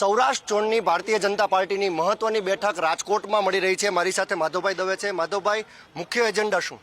સૌરાષ્ટ્ર ઝોનની ભારતીય જનતા પાર્ટીની મહત્વની બેઠક રાજકોટમાં મળી રહી છે। મારી સાથે માધવભાઈ દવે છે। માધવભાઈ, મુખ્ય એજન્ડા શું?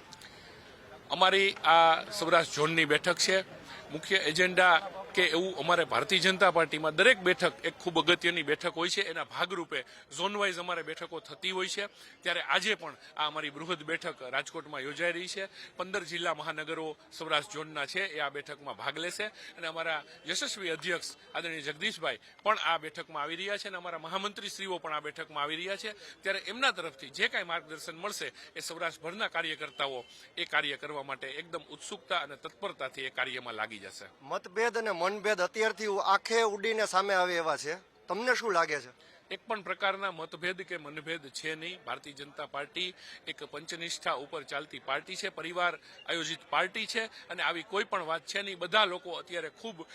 અમારી આ સૌરાષ્ટ્ર ઝોનની બેઠક છે। મુખ્ય એજન્ડા કે એવું અમારે ભારતીય જનતા પાર્ટીમાં દરેક બેઠક એક ખૂબ અગત્યની બેઠક હોય છે। એના ભાગરૂપે ઝોન વાઇઝ અમારે બેઠકો થતી હોય છે। ત્યારે આજે પણ આ અમારી બૃહદ બેઠક રાજકોટમાં યોજાઈ રહી છે। 15 જિલ્લા મહાનગરો સૌરાષ્ટ્ર ઝોનના છે એ આ બેઠકમાં ભાગ લેશે અને અમારા યશસ્વી અધ્યક્ષ આદરણીય જગદીશભાઈ પણ આ બેઠકમાં આવી રહ્યા છે અને અમારા મહામંત્રીશ્રીઓ પણ આ બેઠકમાં આવી રહ્યા છે। ત્યારે એમના તરફથી જે કાંઈ માર્ગદર્શન મળશે એ સૌરાષ્ટ્રભરના કાર્યકર્તાઓ એ કાર્ય કરવા માટે એકદમ ઉત્સુકતા અને તત્પરતાથી એ કાર્યમાં લાગી જશે। મતભેદ અને મનભેદ અત્યારથી આંખે ઉડીને સામે આવે એવા છે, તમને શું લાગે છે? એક પણ પ્રકારના મતભેદ કે મનભેદ છે નહીં। ભારતીય જનતા પાર્ટી એક પંચનિષ્ઠા ઉપર ચાલતી પાર્ટી છે, પરિવાર આયોજિત પાર્ટી છે અને આવી કોઈ પણ વાત છે નહીં। બધા લોકો અત્યારે ખૂબ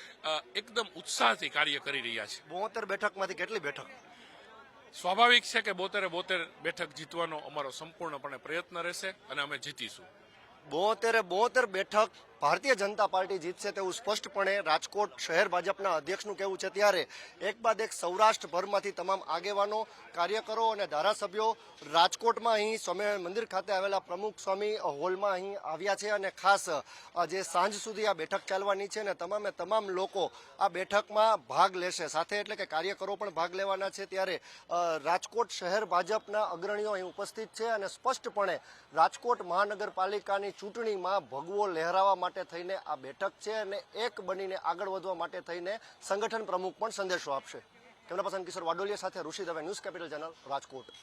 એકદમ ઉત્સાહથી કાર્ય કરી રહ્યા છે। 72 બેઠકમાંથી કેટલી બેઠક? સ્વાભાવિક છે કે 72 બેઠક જીતવાનો અમારો સંપૂર્ણપણે પ્રયત્ન રહેશે અને અમે જીતીશું। 72 બેઠક ભારતીય જનતા પાર્ટી જીતશે તેવું સ્પષ્ટપણે રાજકોટ શહેર ભાજપના અધ્યક્ષનું કહેવું છે। ત્યારે એક બાદ એક સૌરાષ્ટ્રભરમાંથી તમામ આગેવાનો, કાર્યકરો અને ધારાસભ્યો રાજકોટમાં અહીં સ્વામિનારાયણ મંદિર ખાતે આવેલા પ્રમુખ સ્વામી હોલમાં અહીં આવ્યા છે અને ખાસ જે સાંજ સુધી આ બેઠક ચાલવાની છે ને તમામે તમામ લોકો આ બેઠકમાં ભાગ લેશે, સાથે એટલે કે કાર્યકરો પણ ભાગ લેવાના છે। ત્યારે રાજકોટ શહેર ભાજપના અગ્રણીઓ અહીં ઉપસ્થિત છે અને સ્પષ્ટપણે રાજકોટ મહાનગરપાલિકાની ચૂંટણીમાં ભગવો લહેરાવવા માટે થઈને આ બેઠક છે અને એક બનીને આગળ વધવા માટે થઈને સંગઠન પ્રમુખ પણ સંદેશો આપશે। કેમેરા પર્સન કિશોર વાડોલિયા સાથે Rishi Dave, news capital channel, Rajkot.